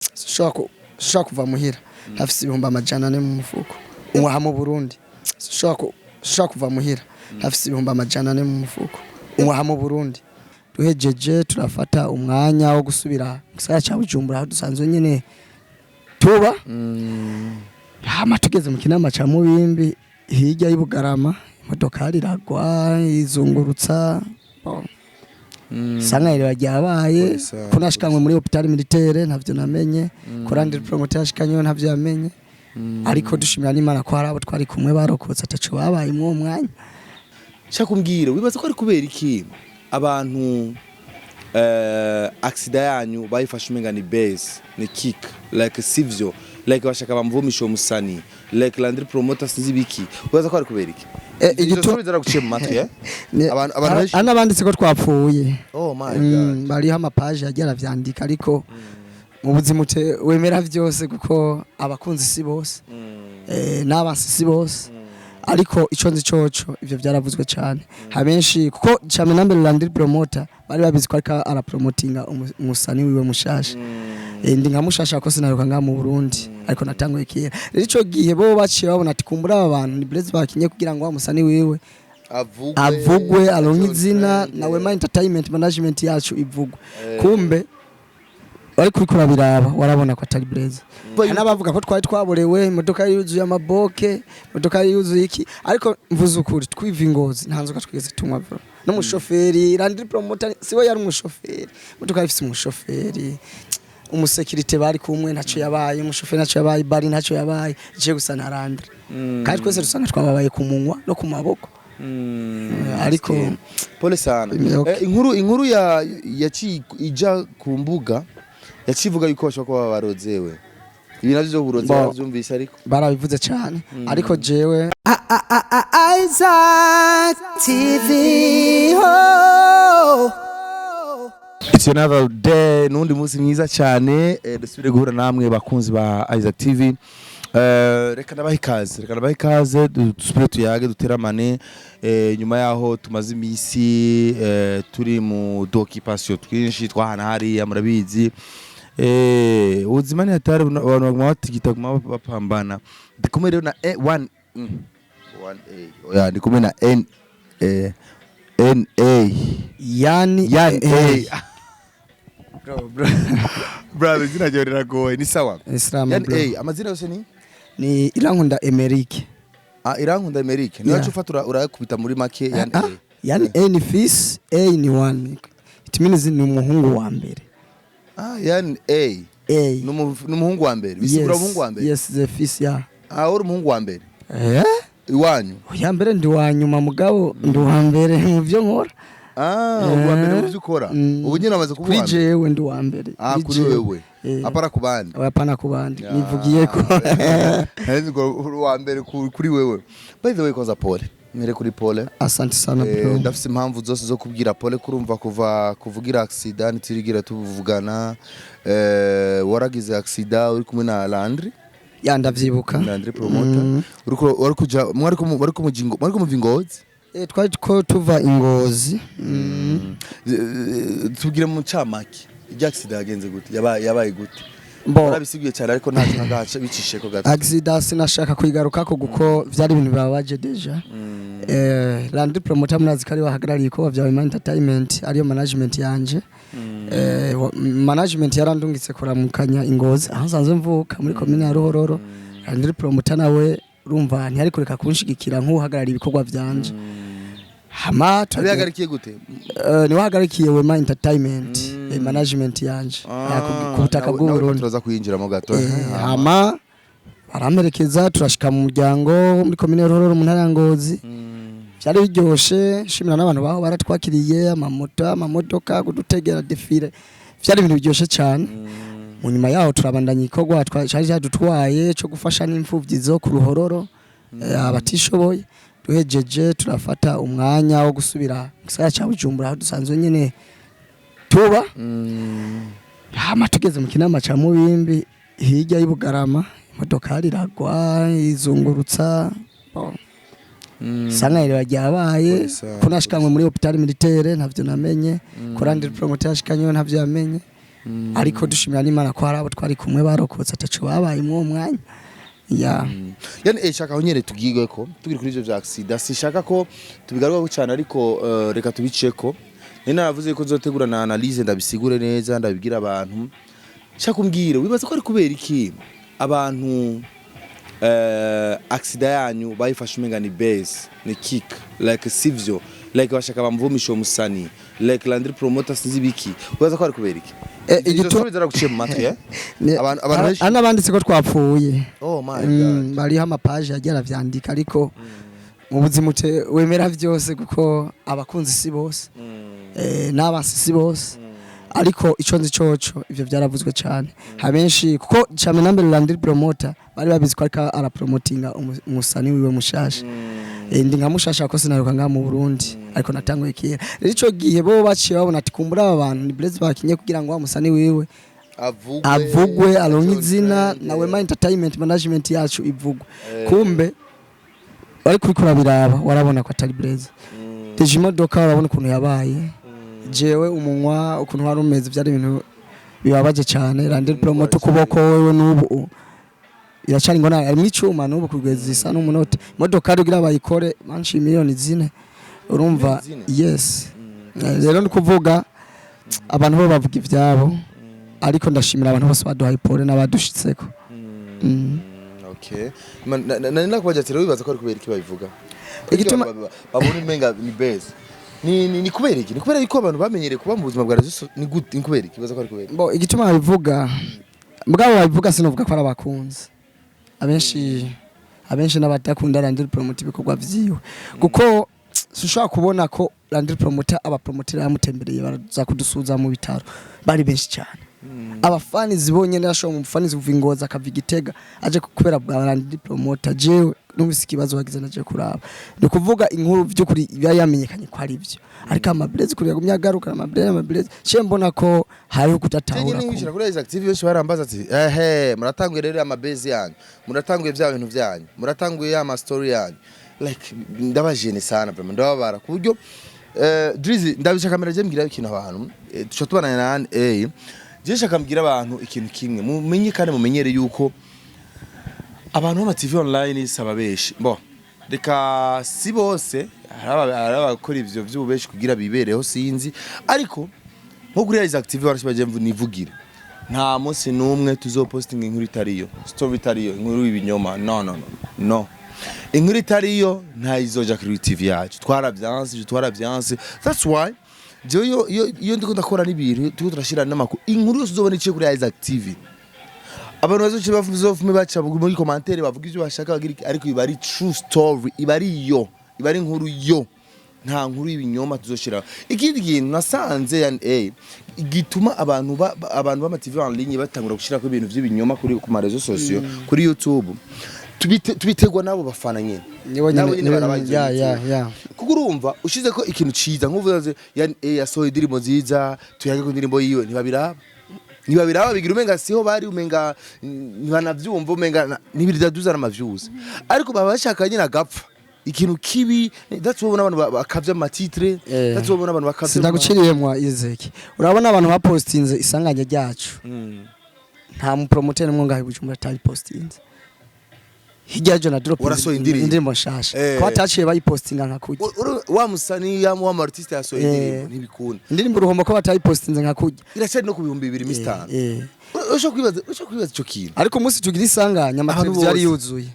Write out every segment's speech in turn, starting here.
shaka kuva muhira ntafise ibihumbi amajana ane mu mufuko uwa mu Burundi shaka kuva muhira ntafise ibihumbi amajana ane mu mufuko uwa mu Burundi duhejeje turafata umwanya wo gusubira gisagara ca Bujumbura aho dusanzwe nyene tuba hama tugeze mu kinama ca Mubimbi hirya y'Ibugarama imodoka iragwa izungurutsa sanga ire ryabaye kunashikanywe muri hospital militaire ntavyo namenye Landry Promoter ashikanywe ntavyo yamenye ariko dushimira n'Imana ko harabo twari kumwe barokotse ataco babaye mu mwanya shakumbwira wibaza ko ari kubera iki abantu accident yanyu bayifashe umenga ni base ni kick like sivyo like bashaka bamvumisha umusani like Landry Promoter sinzi biki wibaza ko ari kubera iki igitoro bizara guciye mu matwi abantu anabanditse ko twapfuye oh my god bari ha Partage yagira vyandika ariko mu buzima wemera vyose kuko abakunzi si bose n'abasi si bose ariko ico nzi coco ivyo vyaravuzwe cyane habenshi kuko cyane nambere Landry Promoter bari babizi ko ariko arapromotinga umusani wiwe mushasha ndi nka mushasha ko sinaruka nga mu Burundi ariko natangoye kera rero ico gihe bo baciye babona ati kumbura aba bantu ni Blaze bakinye kugira ngo amusani wiwe avugwe alonga izina nawe ma entertainment management yacu ivugwe kumbe bari kurikura biraba warabona ko atari Blaze hanabavuga ko twari twaborewe imodoka yuzuye amaboke imodoka yuzuye iki ariko mvuze ukuri twiva ingozi ntanzoka twigeze tumwa no mushoferi Landry Promoter siwe yari umushoferi imodoka ifise umushoferi umusekirite bari kumwe ntaco yabaye umushoferi ntaco yabaye bari ntaco yabaye je gusa na Landry kandi twese dusanga twababaye ku munwa no ku maboko ariko pole sana inkuru yaci ija ku mbuga yacivuga yuko bashaka kuba barozewe ibi navyo zo buroze bavyumvise ariko barabivuze cyane ariko jewe Isaac TV It's another day nundi munsi mwiza cyane dusubire guhura namwe bakunzi ba Isaac TV reka nabaha ikaze dusubire tuyage duteramane nyuma yaho tumaze imisi turi mu documentation twinshi twahana hari murabizi ubuzima ni hatari abantu bagwatigita bapambana ndikumwe rero na 1A oya ndikumwe na NA yani bro zina jorera goye ni sawa yani amazina yose ni Irankunda Amerike Irankunda Amerike niyo ufatura urayakubita muri make yani A ni fils A ni one it means ni umuhungu wa mbere yani A numuhungu wa mbere bisigura umuhungu wa mbere yes the fils ya uri umuhungu wa mbere iwanyu ya mbere ndi wa nyuma mugabo ndi wa mbere mu byo nkora uwa mbere mu byo ukora ubu nyine amaze kuba kuri jewe ndi wa mbere kuri wewe apara kubandi apana kubandi nivugiye ko nzi ko uwa mbere kuri wewe by the way koza Paul mere kuri Paul asante sana bro ndafise impamvu zose zo kubwira Paul kurumva kuvugira accident turigira tuvugana waragize accident uri kumwe na Landry ndavyibuka Landry Promoter uri kuja mwari ko muvingozi twari ko tuva ingozi tubwire mu camaki accident yagenze gute yabaye gute barabisiguye cyane ariko nta kintu ngaca bicishe ko gato accident sinashaka kwigaruka ko guko vyari ibintu babaje deja Landry Promoter murazi kari bahagarariye ko bavyawe entertainment ariyo management yanje management yarandungitse kuramukanya ingozi aho sanzwe mvuka muri commune ya Ruhororo Landry Promoter nawe urumva ntiyari kureka kunshigikira nk'uhagarariye ibikorwa vyanje hama tubihagarikiye gute ni wahagarikiye we entertainment management yanje ku butaka bw'u Burundi turaza kuyinjiramo gato hama baramerekeza turashika mu muryango muri commune ya Ruhororo mu ntara ya Ngozi byari biryoshe shimira n'abantu baho baratwakiriye amamodoka kudutegera defile byari ibintu biryoshe cyane mu nyuma yaho turabandanya ikorwa twari yadutwaye cyo gufasha n'imfuvyi zo ku Ruhororo abatishoboye duhejeje turafata umwanya wo gusubira gisagara ca Bujumbura aho dusanzwe nyene tuba hama tugeze mu kinama ca Mubimbi hirya y'Ibugarama imodoka iragwa izungurutsa sanga ire ryabaye kunashikanywe muri hospital militaire ntavyo namenye Landry Promoter ashikanywe ntavyo yamenye ariko dushimira n'Imana ko hari abo twari kumwe barokotse ataco babaye mu mwanya yani shaka honyere tugigwe ko tugiri kuri ivyo vya accident sishaka ko tubigaruka cyane ariko reka tubiceko nina navuze ko zotegura na analyse ndabisigure neza ndabigira abantu shaka umbwire wibaza ko ari kubera iki abantu accident yanyu bayifashe umenga ni base ni kick like sivyo like bashaka bamvumisha umusani like Landry Promoter sinzi biki wibaza ko ari kubera iki igitoro zaraguciye mu matwe abantu anabanditse ko twapfuye oh my god bari Partage yagira vyandika ariko mu buzima wemera vyose kuko abakunzi si bose n'abasi si bose ariko ico nzi coco ivyo byaravuzwe cyane habenshi kuko cyane number Landry Promoter bari babizi ko ariko arapromotinga umusani wiwe mushasha ndi nka mushasha ko sinaruka nga mu Burundi ariko natanguye kera rero ico gihe bo baciye babona ati kumbura aba bantu ni Blaze bakinye kugira ngo umusani wiwe avugwe alonga izina na Wema Entertainment Management yacu ivugwe kumbe bari kurikura biraba warabona ko atari Blaze deje imodoka warabona ukuntu yabaye jewe umunwa ukuntu wari umeze byari ibintu bibabaje cyane Landry Promoter kuboko wewe n'ubu iracari ngo ari mwicuma n'ubu kugeza isa n'umunota imodoka rugira bayikore manshi miliyoni zine urumva yes rero ndikuvuga abantu bo bavuga ivyabo ariko ndashimira abantu bose baduhaye pole n'abadushitseko okay nana kubaje ati wibaza ko ari kubera iki babivuga igituma babone menga ni base ni kubera iki ni kubera ko abantu bamenyereye kuba mu buzima bwa rezo ni good ni kubera iki bibaza ko ari kubera bo igituma babivuga mbwabo babivuga sinovuga ko ari abakunzi abenshi n'abadakunda Landry Promoter ibikorwa vyiwe kuko sushaka kubona ko Landry Promoter abapromotera yamutembereye baraza kudusuza mu bitaro bari benshi cyane abafani zibonye nasho mu fani zivuga akavigitega aje kubera bwa Landry Promoter jewe numvise ikibazo wagize naje kuraba ni kuvuga inkuru by'ukuri yamenyekanye ko ari byo ariko Blaze kuri yagumya garuka Blaze cye mbona ko hari kutatahura ko nyine kuri active benshi barambaza ati muratanguye rero Blaze yanyu muratanguye bya bintu byanyu muratanguye ya story yanyu like ndabajene sana vraiment ndababara ku buryo Drizzy ndabisha kamera je mbwira ikintu abantu tuca tubana na je shaka mbwira abantu ikintu kimwe mumenye kandi mumenyere yuko abantu b'ama TV online saba beshi bo reka si bose arabakora ivyo vy'ubeshi kugira bibereho sinzi ariko nko kuri Isaac TV barashibaje nivugira nta munsi numwe tuzopostinga inkuru itariyo story itariyo inkuru ibinyoma no inkuru itariyo nta izoja kuri TV yacu twarabyanse that's why yo ndiko ndakora n'ibintu tuko turashira n'amakuru inkuru yose uzobona iciye kuri Isaac TV abantu bazoce bavume baca muri commentaire bavuga ivyo bashaka bagira ariko ibari true story ibari inkuru yo nta nkuru ibinyoma tuzoshira ikindi kintu nasanze igituma abantu b'ama TV online batangura gushira ko ibintu vy'ibinyoma kuri ku marezo sociaux kuri YouTube tubitegwa nabo bafana nyene kuko urumva ushize ko ikintu ciza nk'uvuze yasohoye indirimbo nziza tuyage ku ndirimbo yiwe ntibabiraba bigira umenga siho bari umenga ntibanavyumva umenga nibiridaduza n'amavyuzi ariko baba bashaka nyine agapfa ikintu kibi that's why abantu bakavya amatitre that's why abantu bakavya sindaguciriyemwa izeki urabona abantu bapostinze isanganya ryacu nta mu promoter n'umwe ngahe bujumbura atari postinze hirya jo na drop indirimbo nshasha ko ataciye bayipostinga nka kujya wa musani ya mu artiste yasohoye indirimbo ntibikunda indirimbo ruhombo ko batayipostinze nka kujya iracari no ku 2025 usho kwibaza ico kintu ariko umunsi tugira isanganya amateleviziyo yari yuzuye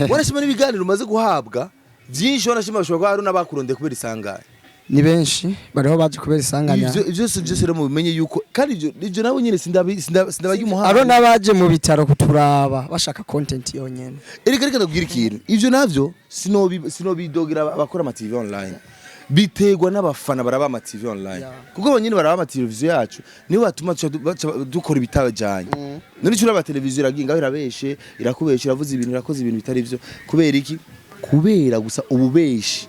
warashima n'ibiganiro umaze guhabwa byinshi warashima bashobora hari n'abakuronde kubera isanganya ni benshi bariho baje kubera isanganya ivyo rero mu bimenye yuko kandi ivyo nabo nyine sindabaye umuhanga aro nabaje mu bitaro kuturaba bashaka content yonyene reka ndabwira ikintu ivyo navyo sinobidogira abakora ama TV online bitegwa n'abafana baraba ama TV online kuko bonyine baraba ama televiziyo yacu nibo batuma dukora ibitabajanye none cyo aba televiziyo iraginga irabeshe irakubesha iravuza ibintu irakoze ibintu bitari byo kubera iki kubera gusa ububeshi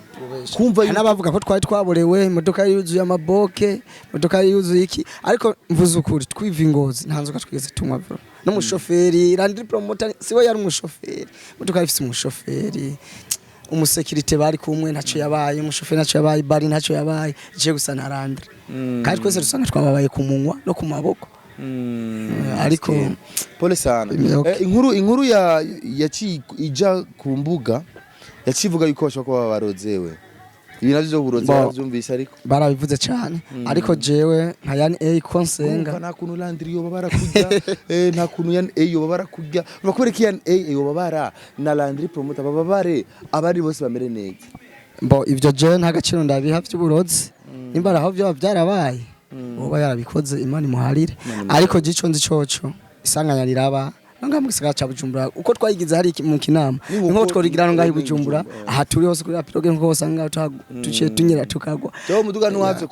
kumva n'abavuga ko twari twaborewe imodoka yuzuye amaboke imodoka yuzuye iki ariko mvuze ukuri twiva ingozi ntanzuka twigeze tumwa n'umushoferi Landry Promoter siwe yari umushoferi imodoka ifise umushoferi umusekirite bari kumwe ntaco yabaye umushoferi ntaco yabaye bari ntaco yabaye je gusa na Landry kandi twese dusanga twababaye ku munwa no ku maboko ariko pole sana inkuru yaci ija ku mbuga yacivuga yuko bashaka kuba barozewe ibi navyo zo buroze bavyumvise ariko barabivuze cyane ariko jewe nka yani konsenga nta kuntu Landry yoba barakurya nta kuntu yani yoba barakurya bakwereka yani yoba bara na Landry Promoter babare abari bose bamere neza ivyo jewe nta gaciro ndabiha vy'uburozi imbara aho byo byarabaye uba yarabikoze Imana imuharire ariko gico nzi coco isanganya riraba nanga mu gisagara ca Bujumbura uko twayigize hari mu kinama nko tworigira ngaho Bujumbura aha turi hose kuri piroge nko usanga tuciye tunyera tukagwa cyo muduga ntuhatse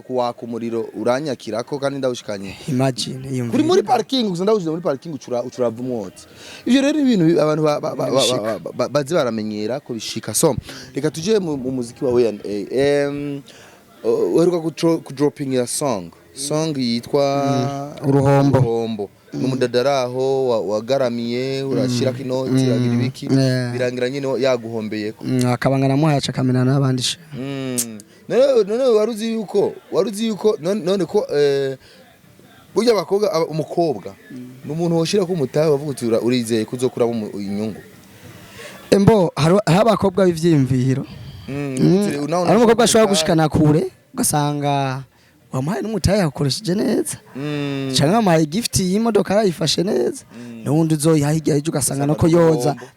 kuwaka umuriro uranyakirako kandi ndawushikanye imagine iyo kuri muri parking gusa ndawushije muri parking ucurava umwotsi ivyo rero ibintu abantu bazi baramenyera ko bishika so reka tuje mu muziki wawe weruka ku dropping ya song yitwa uruhombo numudadaraho wagaramye urashira kinoti iragira ibiki birangira nyine yaguhombeyeko akabangana mo yaca kamena nabandisha none waruzi yuko none ko burya bakobwa umukobwa n'umuntu woshira ko umutahe wavuga urizeye kuzokuramo inyungu embo abakobwa b'ivyimviro ari umukobwa ashobora gushikana kure ugasanga wamuhaye n'umutahe yakoresheje neza cyangwa wamuhaye gift y'imodoka yarayifashe neza n'undi uzoyihahiga ejo ugasanga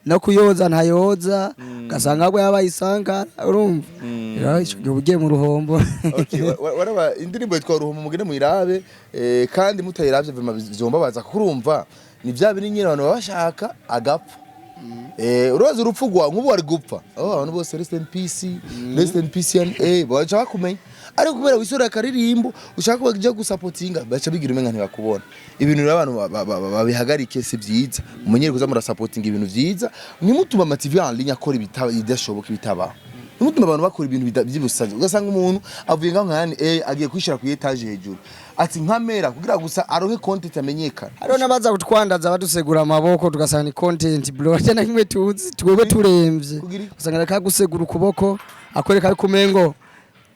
no kuyoza ntayoza ugasanga ahubwo yabayisanga urumva rero ico gihe ugiye mu ruhombo waraba indirimbo yitwa uruhombo mugende muyirabe kandi mutayiravye vyombabaza kurumva ni vya biri nyine abantu babashaka agapfa uroza urupfugwa nk'ubu wari gupfa abantu bose rest in peace bacha bakumenya ariko kubera wisura karirimbo ushaka kubaje gusupportinga bacha bigira umenga ntibakubona ibintu abantu babihagarike si vyiza umunyeri kuza mura supporting ibintu vyiza nimutuma ama TV en ligne akora idashoboka bitaba nimutuma abantu bakora ibintu by'ubusazi ugasanga umuntu avuye ngaho nkani agiye kwishira ku etage hejuru ati nkamera kugira gusa aronke content amenyekana ariho nabaza kutwandaza badusegura amaboko tugasanga ni content bro cyane kimwe tuzi twebwe turemvye usanga reka gusegura ukuboko akwereka kumengo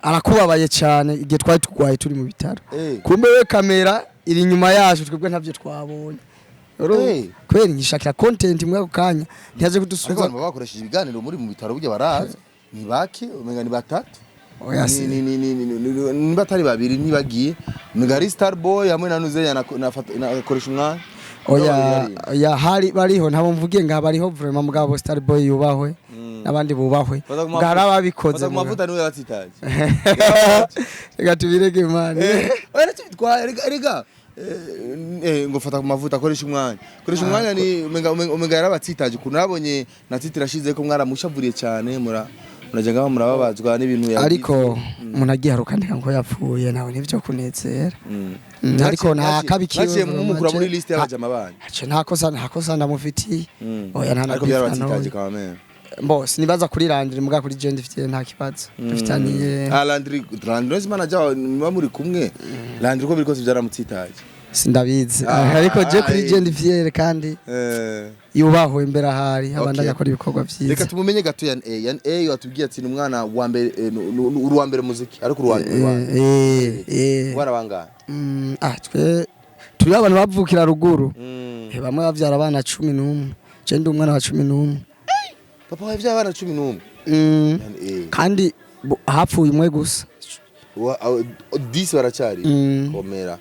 arakubabaye cyane igihe twari tugwaye turi mu bitaro kumbe we kamera iri nyuma yacu twebwe ntavyo twabonye kweri ngishakira content imwe akanya ntiyaje kudusubiza abantu bakoresheje ibiganiro muri mu bitaro burya baraza ni baki umenga ni batatu ni batari babiri ntibagiye mugari star boy hamwe na nuze nakoresha umwana oya hari bariho ntabo mvugiye nga bariho vraiment mugabo star boy yubahwe nabandi bubahwe ngara babikoze mu mavuta niwe yatitaje reka tubirege man rega ngo fata ku mavuta akoresha umwanya ni umenga yarabatsitaje kuno nabonye natitira shize ko mwaramushavuriye cyane murajenga aho murababazwa n'ibintu yagize ariko umuntu agiye harukandika ngo yapfuye nawe nivyo kunezera ariko nta kabikiwe naciye mumukura muri liste y'abajama banyu nta kosa ndamufitiye oya nta ariko byarabatsitaje kwa meme Boss nibaza kuri Landry muga kuri je ndifitiye nta kibazo dufitaniye Landry manager niba muri kumwe Landry ko birikose byaramutsitaje sindabizi ariko je kuri je ndifitiye kandi yubahwe imbere ahari abandanya akora ibikorwa vyiza reka tumumenye gato yan watubwiye ati umwana wa mbere uruwa mbere muziki ariko warabangana twe turi abantu bavukira ruguru bamwe bavyara abana 11 je ndi umwana wa 11 papa wawe byabana 11 kandi hapfuye umwe gusa 10 baracyari komera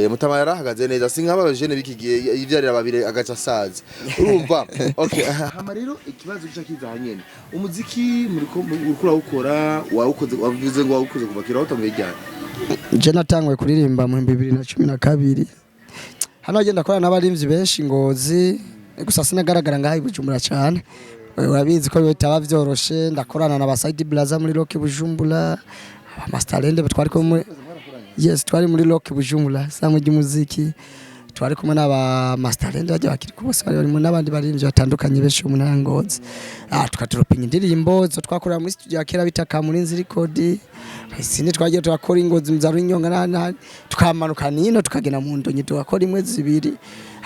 mutama yarahagaze neza sinkaba jene bikigiye ivyarira babire agaca saza urumva okay hama rero ikibazo cyakiza hanyene umuziki muri ko ukura ukora wavuze ngo wawukoze kuva kira utamwe cyane je natangwe kuririmba mu 2012 hano agenda akora n'abarimvyi benshi Ngozi gusa sinagaragara ngaho Bujumbura cyane urabizi ko bitaba vyoroshe ndakorana na ba Side Blaza muri Rock Bujumbura Masterland twari ko muri twari muri Rock Bujumbura samwe ry'umuziki twari kumwe n'aba Masterland baje bakiri kubose bari mu nabandi barimvye batandukanye benshi mu Ngozi tukaturopinga indirimbo zo twakorera muri studio yakera bitaka muri Nzi record isindi twagiye turakora Ingozi mzaru inyonga tukamanuka nino tukagena mu ndonyi tukakora imwe zibiri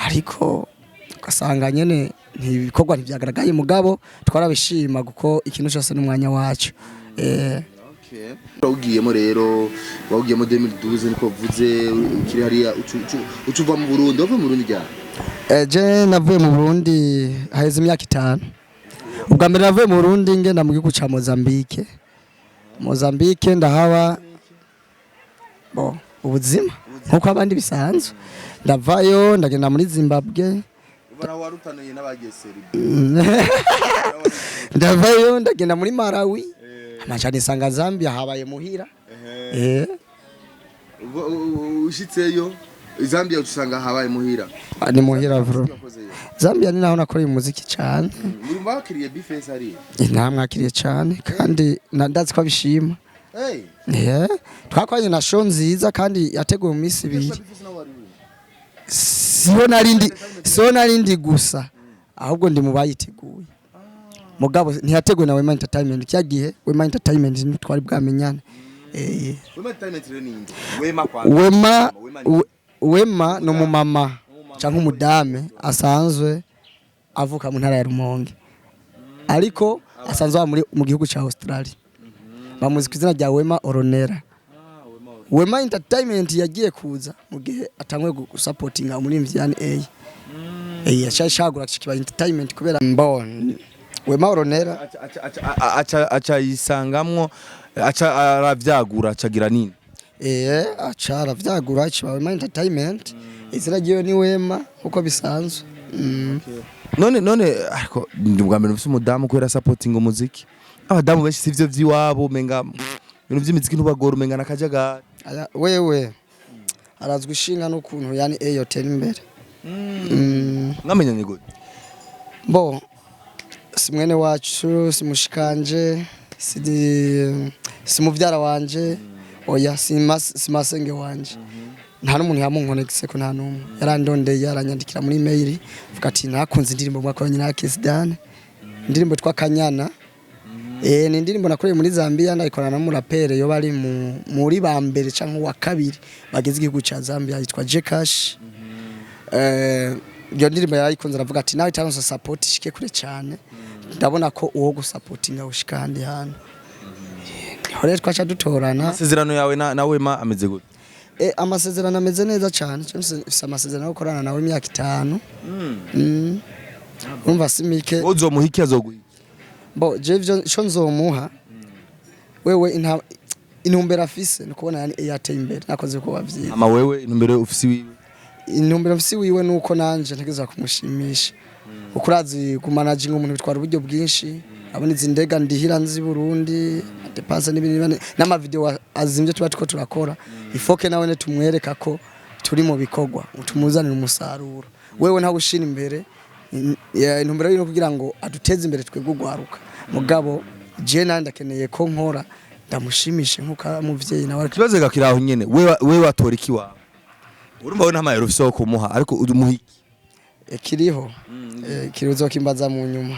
ariko ugasanga nyene ntibikorwa ntibyagaragaye mugabo twarabishima kuko ikintu cyose n'umwanya wacu Ugiyemo rero wagiyemo 2012 niko vuze ukiri hariya ucuva mu Burundi uva mu Burundi ryari je navuye mu Burundi haheze imyaka 5 ubwa mbere navuye mu Burundi ngenda mu gihugu ca Mozambique ndahaba ubuzima nkuko abandi bisanzwe ndavayo ndagenda muri Zimbabwe ubara warutaniye n'abageseri ndavayo ndagenda muri Malawi amajani sanga Zambia habaye muhira ushitseyo Zambia usanga habaye muhira ni muhira vro Zambia ni naho nakoreye umuziki cyane muri mbakiriye bifese ari namwakiriye cyane kandi ndazi ko abishima twakoranye na show nziza kandi yateguye mu minsi 2 siho narindi gusa ahubwo ndi mu bayiteguye mugabo ntiyateguwe na Wema Entertainment cyagihe Wema Entertainment twari bwamenyane Wema Entertainment reninde Wema no mu mama cyangwa umudame asanzwe avuka mu ntara ya Rumonge ariko asanzwe muri mu gihugu cya Australia bamuzi kwizina rya Wema Oronera Wema Entertainment yagiye kuza mu gihe atangwe gusupportinga umurimvyi yani yashashagura kiba entertainment kubera mbone Wema Oronera acha yisangamwo acha aravyagura acagira nini acha aravyagura kiba Wema Entertainment izina giyo ni Wema uko bisanzwe none ariko ndi bwa mbere umudamu kwera supporting umuziki abadamu benshi sivyo vyiwabo menga ibintu vy'imiziki ntubagora umenga nakajaga wewe arazwi ishinga n'ukuntu yani yotera imbere mwamenyanye gute simwene wacu simushikanje simuvyara wanje oya simasenge wanje nta n'umuntu yamunkonekise ko nta n'umwe yarandondeye yaranyandikira muri email vuga ati nakunze indirimbo mwakoranye na Kisdane indirimbo twakanyana ni indirimbo nakoreye muri Zambia ndayikorana n'umurapere yo bari muri bambere canke wa kabiri bageze igihugu ca Zambia yitwa Jekash iyo ndirimbo yarayikunze aravuga ati nawe taronse support shike kure cyane ndabona ko uwo gusupportinga ushikandi hano hore twacha dutorana amasezerano yawe na Wema ameze gute amasezerano ameze neza cyane cyose amasezerano yo gukorana nawe imyaka 5 umva simike uzomuhiki azoguha je cyo nzomuha wewe intumbero afise no kubona yani yateye imbere nakoze ko bavyiye ama wewe intumbero ufise wiwe intumbero afise wiwe nuko nanje ntegeza kumushimisha ukurazi kumanaging umuntu bitwara uburyo bwinshi abonize indega ndihira nzi Burundi depanse n'ibindi n'ama video azimvye tuba tuko turakora ifoke nawe ne tumwereka ko turi mu bikogwa utumuzanira umusaruro wewe nta gushira imbere intumbero yo kugira ngo aduteze imbere twebwe gwaruka mugabo je nandakeneye ko nkora ndamushimishe nkuko muvyeyi nawe kibaze gakiraho nyene wewe watora iki wawe urumva we ntamayero ufise ko kumuha ariko umuhiki kiriho kirizo kimbaza mu nyuma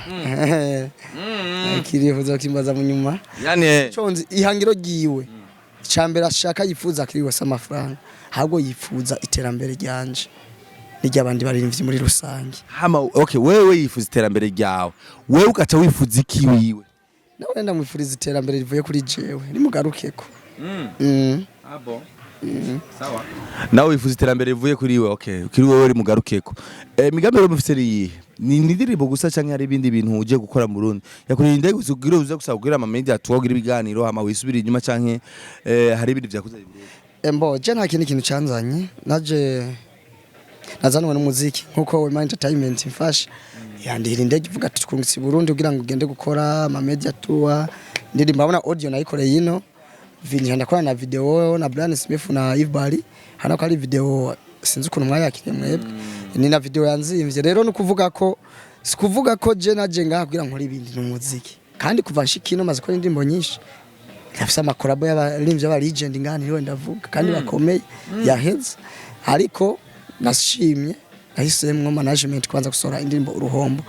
kiriho zo kimbaza mu nyuma yani chonzi ihangiro giwe cyambere ashaka yifuza kiriwe amafaranga hago yifuza iterambere ryanje n'iryabandi baririmvyi muri rusange okay wewe yifuza iterambere ryawe wewe ugaca wifuza iki wiwe nawe ndamwifuriza iterambere rivuye kuri jewe nimugarukeko abo sawa nawe wifuza iterambere rivuye kuri wewe okay kuri wewe uri mugarukeko migambi yo mufiseri ni ndirimbo gusa canke hari ibindi bintu uje gukora mu Burundi yakurira indege uzugira uza gusabwira ama media tuwagira ibiganiro hama wisubira inyuma canke hari ibindi vyakuza Burundi je nta kintu canzanye naje nazanwe n'umuziki nkuko Wema Entertainment mfasha yandihira indege ivuga ati twungitse Burundi kugira ngo ugende gukora ama media tour ndirimbo abona audio nayikoreye ino vinja ndakora na video na Brian Smith na Ivbali hana ko ari video sinzi ukuntu mwayakiriye mwebwe ni na video yanzimvye rero no kuvuga ko je naje ngaha kugira nkora ibindi n'umuziki kandi kuva nshikino maze ko indirimbo nyinshi afisa amakorabo y'abarimvye aba legend ngani niwe ndavuga kandi bakomeye yaheze ariko nashimye nahisemwe management kwanza gusora indirimbo uruhombo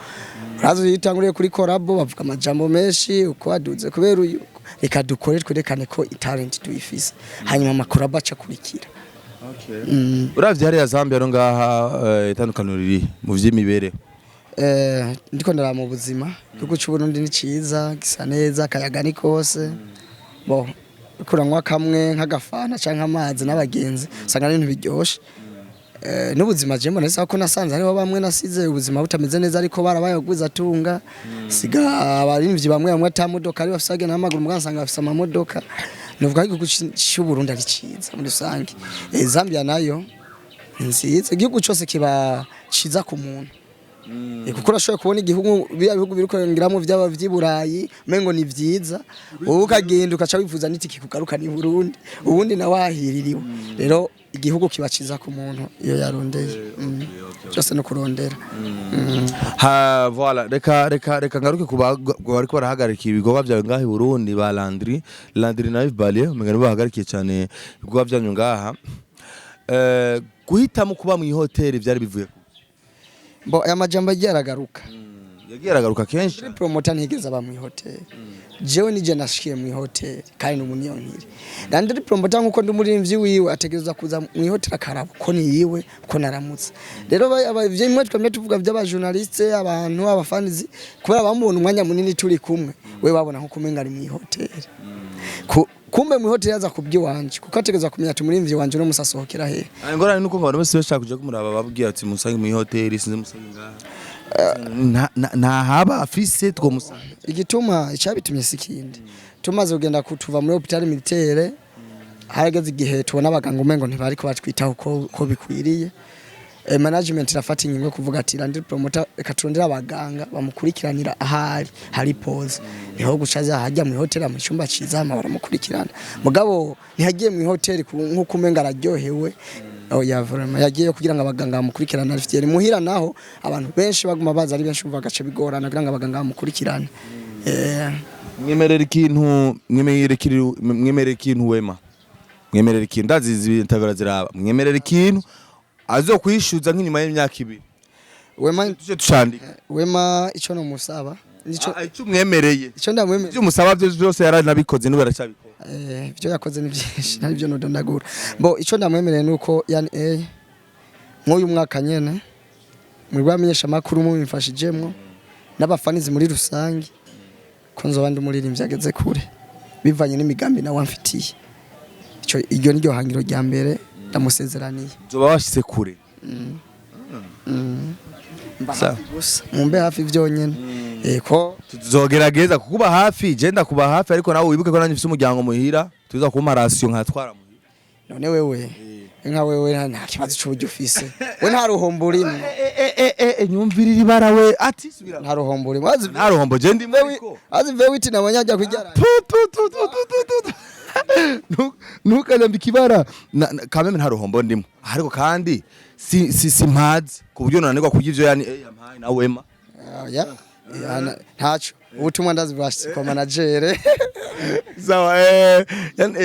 razo yitanguriye kuri korabo bavuga amajambo menshi uko aduze kubera uyu reka dukore twerekane ko talent tuyifise hanyuma amakorabo aca kurikira uravye hari ya Zambia ro ngaha itandukaniro riri mu vy'imibere ndiko ndara mu buzima igihugu cy'u Burundi ni ciza gisa neza akayaga ni kose bo kuranywa kamwe nk'agafana canke amazi n'abagenzi usanga ari ibintu biryoshe n'ubuzima je mbona ko nasanze hariho bamwe nasize ubuzima butameze neza ariko barabaye kugwiza tunga siga abarimvyi bamwe atamodoka ari bafisage n'amaguru mugasanga bafisa amamodoka nuvuga igihugu cy'u Burundi ari ciza muri rusange Zambia nayo nziza igihugu cyose kiba ciza ku muntu kuko urashoboye kubona igihugu bihugu biriko ngiramo vyaba vy'Iburayi mengo ni vyiza ukagenda ukaca wifuza n'itiki kugaruka ni Burundi ubundi na wahiririwe rero igihugu kiba ciza ku muntu iyo yarondeye cyose no kurondera ha voilà reka ngaruke bariko barahagarika ibigoba byawe ngaha i Burundi ba Landry na Balie mugani bahagarikiye cyane ibigoba byanyu ngaha guhitamo kuba mu hoteli byari bivuye bo aya majambo yaragaruka yagiye aragaruka kenshi promoter ntigeze aba mu hoteli jewe nije nashikiye mu hoteli kandi n'umuniyo nkiri Landry promoter nkuko ndumurimvyi wiwe ategereza kuza mu hoteli akaraba ko ni yiwe ko naramutse rero abavye imwe twamye tuvuga by'aba journaliste abantu abafanizi kubera bamubona umwanya munini turi kumwe we babona nko kumenga ari mu hoteli kumbe mu hoteli yaza kubyiwanje kuko ategeza kumenya ati murimvyi wanje no musasohokera he ngorane nuko ngabona bose bashaka kuja kumuraba babwiye ati musange mu hoteli sinze musange ngaha na haba afise two musanga igituma icabitumye sikindi tumaze kugenda kutuva muri hospital militaire harageze igihe tubona abaganga umengo ntibari ko batwitaho ko bikwiriye management irafata ingingo kuvuga ati Landry promoter ekaturondera abaganga bamukurikiranira ahari hari pause niho gucaza hajya mu hotel mu cyumba ciza amabara mukurikirana mugabo ntihagiye mu hotel nko kumenga araryohewe vraiment yagiye kugira ngo abaganga bamukurikirana afite muhira naho abantu benshi baguma baza ari benshi umva gace bigorana kugira ngo abaganga bamukurikirane mwemerera ikintu wema mwemerera ikintu ndazizi ibintu ziraba mwemerera ikintu azo kwishuza nk'inyuma y'imyaka 2 wema tuje tucandika wema ico no musaba nico ico mwemmereye ico ndamwemereye byo musaba byose yaranabikoze n'ubera cyabikoze byo yakoze ni byinshi nari byo nodondagura bo ico ndamwemereye nuko yani nk'uyu mwaka nyene muri bamenyesha amakuru mu bimfashijemwo n'abafanizi muri rusangi ko nzobandi umuririmbyi ageze kure bivanye n'imigambi nawe amfitiye ico iryo niryo hangiro rya mbere ndamusezeraniye zoba washitse kure mumbe hafi vyonyene ko tuzogerageza kukuba hafi genda kuba hafi ariko nawe wibuke ko nanje mfise umuryango muhira tuza kuma ratio nkatwara muhira none wewe nka wewe nta kibazo cy'uburyo ufise we nta ruhombo urimo nyumvirira ibara we ati subira nta ruhombo urimo nta ruhombo je ndi mwiko azi vewiti nabonye ajya kujyara ntukalembe ikibara kameme nta ruhombo ndimo ariko kandi si mpazi ku buryo nananirwa kurya ivyo yani yampaye na wema ntaco ubutumwa ndazibashitse kwa manager sawa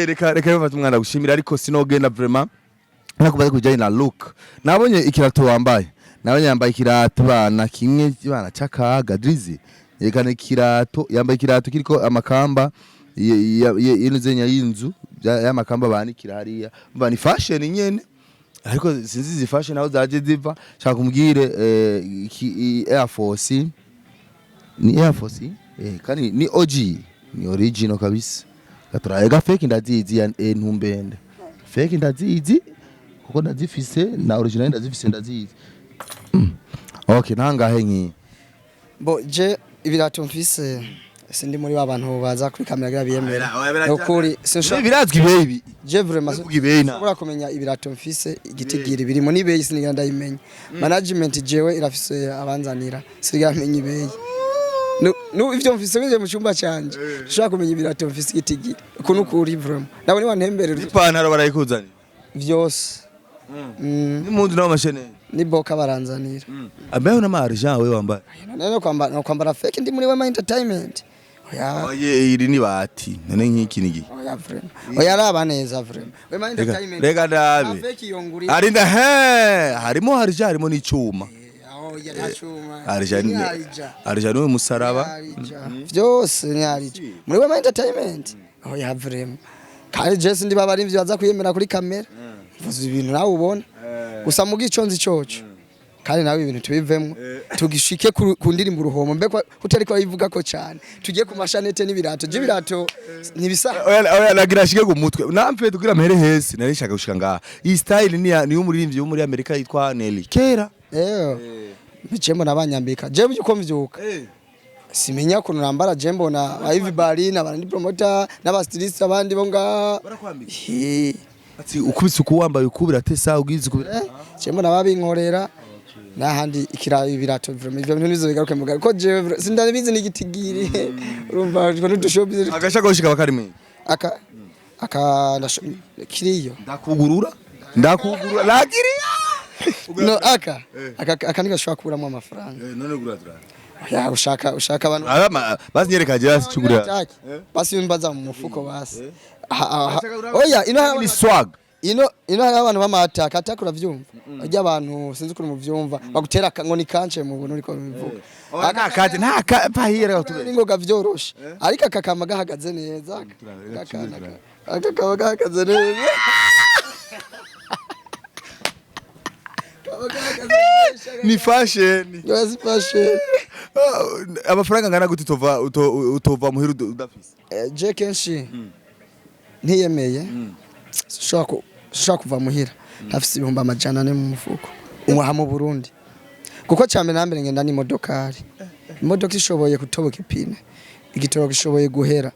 reka bafata umwana gushimira ariko sinogenda vraiment nakubaza kujyanye na look nabonye ikirato wambaye nabonye yambaye ikirato bana kimwe bana cyakaga drizi yekane ikirato yambaye ikirato kiriko amakamba y'inuzenya y'inzu y'amakamba banikira hariya mba ni fashion nyene ariko sinzi zi fashion aho zaje ziva shaka kumbwire Air Force ni Air Force kandi ni OG ni original kabisa gaturaye ga fake ndazizi ya ntumbende fake ndazizi kuko ndazifise na original ndazifise ndazizi okay nangahe nki bo je ibirato mfise sindi muri abantu baza kuri kamera gira biyemera nokuri sinshaka birazwi baby je vraiment ubura kumenya ibirato mfise igitigira birimo ni beyi siniga ndayimenya management jewe irafise abanzanira siga menya ibeyi no ivyo mfise nje mu cyumba cyanje shaka kumenya ibirato mfise igitigira kuno kuri vraiment nabone wantemberera ipantaro barayikuzanira vyose ni mundu na mashene ni boka baranzanira abaye na marja we wambaye none kwambara fake ndi muri Wema Entertainment oye iri ni bati none nk'iki nigi oya vraiment oya araba neza vraiment Wema Entertainment rega dabe fake yonguri ari nda harimo harja harimo n'icuma oya ntacuma harja ni musaraba byose ni harja muri Wema Entertainment oya vraiment kandi Jesse ndi babarimvyi baza kuyemera kuri kamera vuze ibintu nawe ubona gusa mu giconzi coco kandi nawe ibintu tubivemo tugishike ku ndirimbo uruhomo mbe utari ko yivuga ko cyane tugiye ku mashanete n'ibirato j'ibirato ntibisa oya nagira shike ku mutwe nampe tugira mere hesi nari shaka gushika ngaha iyi style ni umuririmbyi wo muri Amerika yitwa Nelly kera bicemo nabanyambika je byuko mvyuka simenya kuntu nambara je mbona Ivi na Landry Promoter n'abastiliste abandi bo ngaha barakwambika ati ukubise ukuwambaye ukubira tesa ugize kubira je mbona babinkorera nahandi ikirayo ibirato vraiment ivyo bintu nizobigaruke mugari ko je sindabizi n'igitigiri urumva ko n'udushobize agashaka gushika bakarime aka kiriyo ndakugurura lagiriya no aka niga shaka kuramo amafaranga none guradura ya ushaka abantu basi nyereka je asicugurira basi yumbaza mu mufuko basi oya ni swag ino hari abantu b'amataka atakura vyumva ajya abantu sinzi kuri mu vyumva bagutera ngo ni kanje mu buntu uriko bivuga akaje nta pahira utubere ingoga vyoroshe ariko akakama gahagaze neza akakama gahagaze neza ni fashion yes fashion amafaranga ngana gute utova muhira udafise je kenshi ntiyemeye shaka kuva muhira ntafise ibihumbi amajana ane mu mufuko umuha mu Burundi kuko cyane nambere ngenda ni imodoka ishoboye kutoboka ipine igitoro gishoboye guhera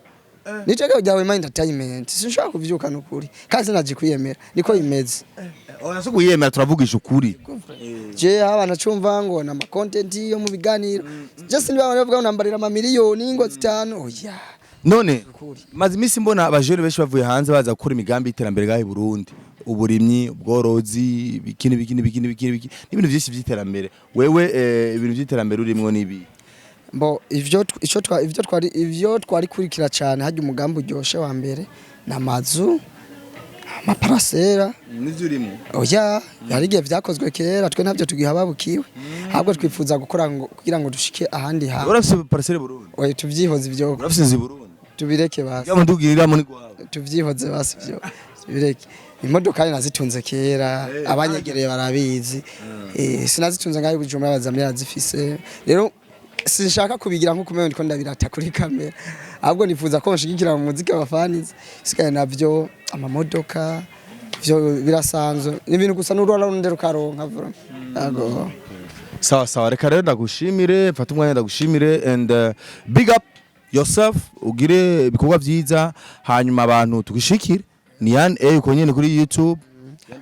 nitege byawe mind entertainment sinshaka kuvyuka nukuri kazi naje kwiyemera niko imeze ona so kuyemera turavugisha ukuri je abana cumva ngo na content yo mu biganiro just niba bavuga nambarira ama miliyoni ngo 5 oya none maze imisi mbona abajere benshi bavuye hanze baza gukora imigambi y'iterambere gahe Burundi uburimyi ubworozi bikini n'ibintu byinshi by'iterambere wewe ibintu by'iterambere urimwo nibi mbo ivyo twari kurikira cyane hajya umugambi uryoshe wa mbere namazu amaparasera n'ivyo urimo oya yarigiye vyakozwe kera twe ntabyo tugihababukiwe ahubwo twifuza gukora ngo kugira ngo dushike ahandi ha urafise parasera Burundi oya tuvyihoze ivyo urafise Burundi tubireke basi yamundugirira muri gwawe tuvyihoze basi ivyo tubireke imodoka nazitunze kera abanyegereye barabizi sinazitunze ngayo Bujumbura bazamira zifise rero sinshaka kubigira nko kumenya ndiko ndabirata kuri kamera ahubwo nifuza ko nshigikira mu muziki abafanize sikaye navyo amamodoka byo birasanzwe n'ibintu gusa n'urora rundero karonka vraiment ago sawa reka rero ndagushimire fata umwanya ndagushimire and big up yourself ugire ibikorwa byiza hanyuma abantu tugishikire ni uko nyene kuri YouTube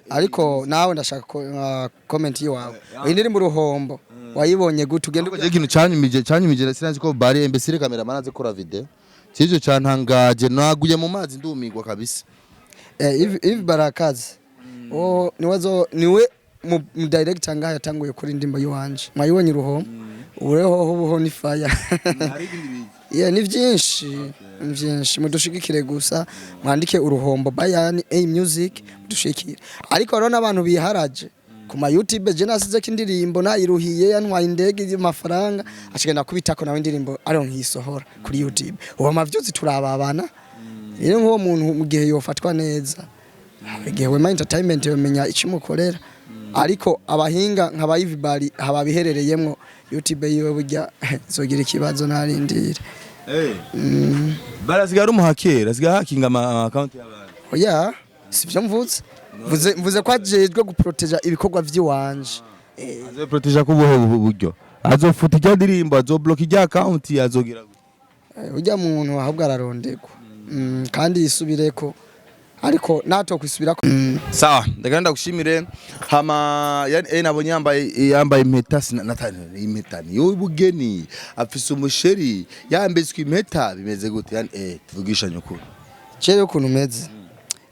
ariko nawe ndashaka comment yiwawe indiri mu ruhombo wayibonye gute ugenda ugiye ikintu cyanyumije sinzi ko bari imbesire kamera manaze kora video cyo cyantangaje naguye mu mazi ndumigwa kabisa if barakazi niwe mu director ngaho yatanguye kuri ndimbo yiwanje mwayibonye uruhombo ubuho ni fire ni byinshi mudushigikire gusa mwandike uruhombo bayani music mudushikire ariko rero n'abantu biharaje ku ma YouTube je nasize kindirimbo nayiruhiye yantwaye indege y'amafaranga ashigenda kubitako nawe indirimbo ariho nkisohora kuri YouTube uwo mavyuzi turababana rero nko muntu mu gihe yofatwa neza igihe we entertainment yomenya ikimukorera ariko abahinga nk'aba Ivi hababiherereyemo YouTube yiwe burya zogira ikibazo narindire baraziga rumuhakera ziga hacking ama account y'abantu oya sivyo mvuze ko ajejwe guproteja ibikorwa vy'iwanje azo proteja kubuhe buryo azofuta ijya ndirimbo azoblock ijya account azogira ujya muntu ahubwo ararondegwa kandi yisubireko ariko nato kwisubirako sawa ndagenda gushimire hama nabonye yambaye impeta natani impeta ni y'ubugeni afise umusheri yambitswe impeta bimeze gute tuvugisha nyukuri cyo ukuntu meze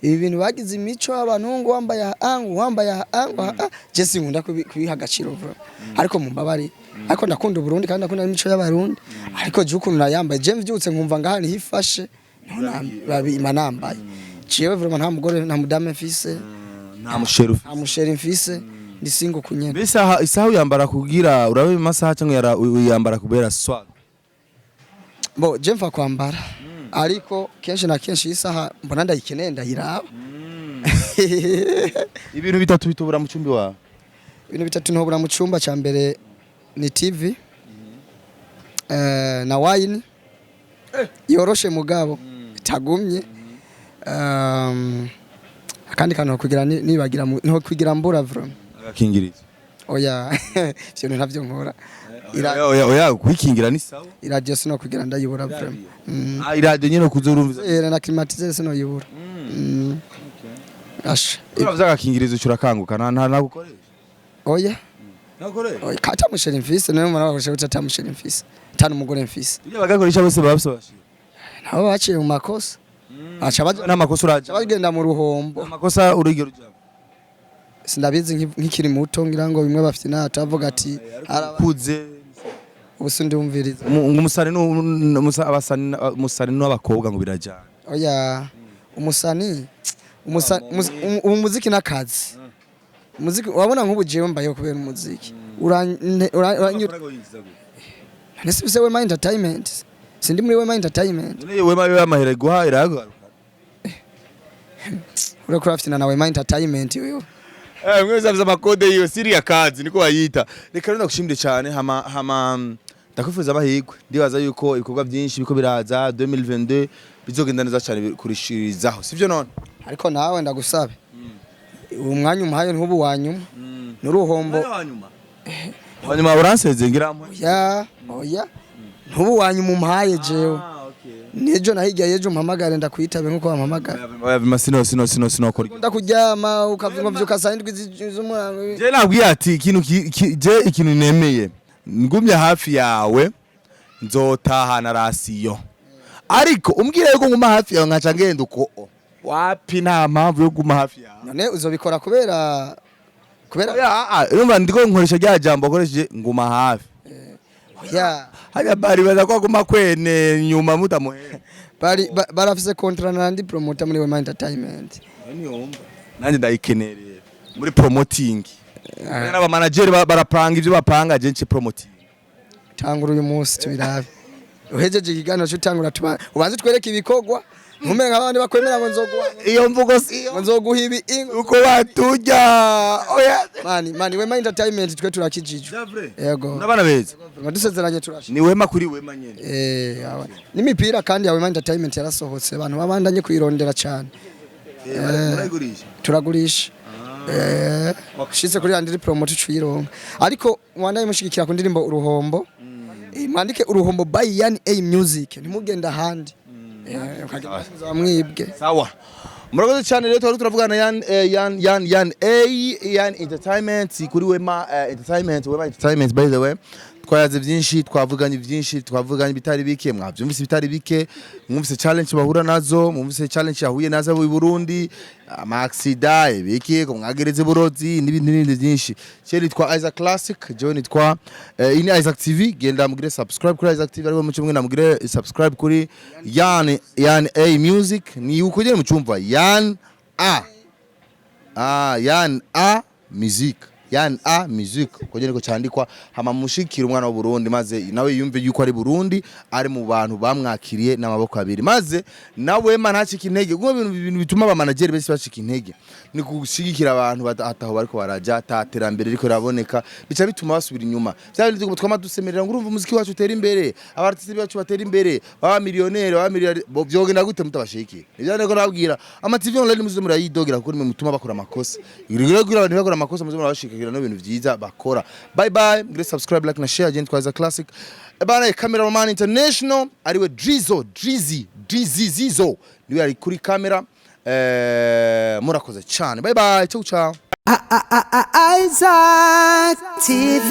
ibi bintu bagize imico abantu wambaye je sinkunda kubiha agaciro bro ariko mumbabari ariko ndakunda Burundi kandi ndakunda imico y'abarundi ariko je ukuntu nayambaye je mvyutse nkumva ngahani hifashe babi manambaye ciwe vraiment nta mugore nta mudame mfise nta musheri mfise ndi single kunyene bisa isaha yambara kugira urabe masaha cyangwa yambara kubera swag bo je mfa kwambara ariko kenshi na kenshi isaha mbona ndayikeneye ndayiraba ibintu bitatu bitubura mu cyumbi wawe ibintu bitatu ntobura mu cyumba cya mbere ni TV na wine yoroshe mugabo itagumye akandi kantu kugira nibagira no kugira mbura vraiment agakingirizo oya cyo ntavyo nkora oya kwikingira ni sawa iradio sino kugira ndayibura vraiment iradio nyene kuzurumviza na climatiser sino yibura asha uravuza agakingirizo cyurakanguka nta nagukoresha oya nagukoresha oya kata musheri mfise nayo mara bakoresha utata musheri mfise tanu mugore mfise iyo bagakoresha bose babasubashije nabo baciye mu makosa acha baje n'amakosa uraje bagenda mu ruhombo amakosa urigero ujya sindabizi nk'ikiri muto ngira ngo bimwe bafite natavuga ati arakuze ubusundi umviriza umusani n'abakobwa ngo birajyana oya umusani umuziki nakazi umuziki wabona nk'ubu jewe mbaye kubera umuziki nese Wema Entertainment sindi muri Wema Entertainment niyo Wema y'amahera guha iragaruka urakora afite na Wema Entertainment wewe mwese avuza amakode yiyo siri ya kazi niko bayita reka rero ndagushimire cyane hama ndakufuza abahigwe ndibaza yuko ibikorwa byinshi biko biraza 2022 bizogenda neza cyane kurishirizaho sivyo none ariko nawe ndagusabe umwanya umuhaye ntubu wanyuma nuruhombo wanyuma uranseze ngiramo oya ntubu wanyuma umuhaye jewe nejo nahiga yejo mpamagare ndakwitabe nkuko wampamagara sino kora ndakuryama ukavuga mvyuka saa 7 z'umurango je nabwiye ati ikintu nemeye ngumya hafi yawe nzotahana rasiyo ariko umbwire yuko nguma hafi yawe nkaca ngenda uko wapi nta mpamvu yo guma hafi yawe none uzobikora kubera urumva ndiko nkoresha rya jambo koresheje nguma hafi haya bari baza kwa guma kwene nyuma mutamuhe barafise contrat na Landry Promoter muri Wema Entertainment nanjye ndayikenereye muri promoting n'aba manager barapanga ivyo bapanga je nce promoting tangura uyu munsi tubirabe uhejeje ikiganiro cyo tangura ubanze twereke ibikogwa ntumere nk'abandi bakwemera ngo nzoguha iyo mvugo siyo nzoguha ibi uko batujya oya mani Wema Entertainment twe turakijijwe yego nabana beza dusezeranye turashi ni Wema kuri Wema nyene n'imipira kandi ya Wema Entertainment yarasohotse abantu babandanye kwirondera cyane turagurisha shitse kuri Landry Promoter cuyironka ariko mwandaye mushigikira ku ndirimbo uruhombo mwandike uruhombo by Yan A Music ntimugenda handi mwibwe sawa murakoze cyane rero twari turavugana Yan Entertainment kuri Wema Entertainment by the way twayaze byinshi twavuganye bitari bike mwabyumvise bitari bike mwumvise challenge bahura nazo mwumvise challenge yahuye nazo mu Burundi amaxida ibiki ko mwagereze burozi n'ibindi byinshi cyeri twa Isaac Classic John twa ini Isaac TV genda mugire subscribe kuri Isaac TV ariko mucyo mwena mugire subscribe kuri Yan A Music ni uko gene mucumva Yan A Music Yan A Music kugene ko cyandikwa hama mushikira umwana wa Burundi maze nawe yumve yuko ari Burundi ari mu bantu bamwakiriye n'amaboko abiri maze nawe ntacika intege ngo ibintu bituma aba manager bese bacika intege ni kushigikira abantu ataho bariko baraja ataterambere riko raboneka bica bituma basubira inyuma byabindi twama dusemerera ngo urumva umuziki wacu utera imbere abartiste bacu batera imbere baba millionaire baba miliyari byogenda gute mutabashikira ivyo nego nabwira ama TV online muzo murayidogera kuko nimwe mutuma bakora amakosa irigero kugira abantu bakora amakosa muzo murabashikira no bintu byiza bakora bye bye ngire subscribe like na share agent kwa Isaac Classic bana cameraman international ariwe Zizo niwe ari kuri camera murakoze cyane bye bye ciao Isaac TV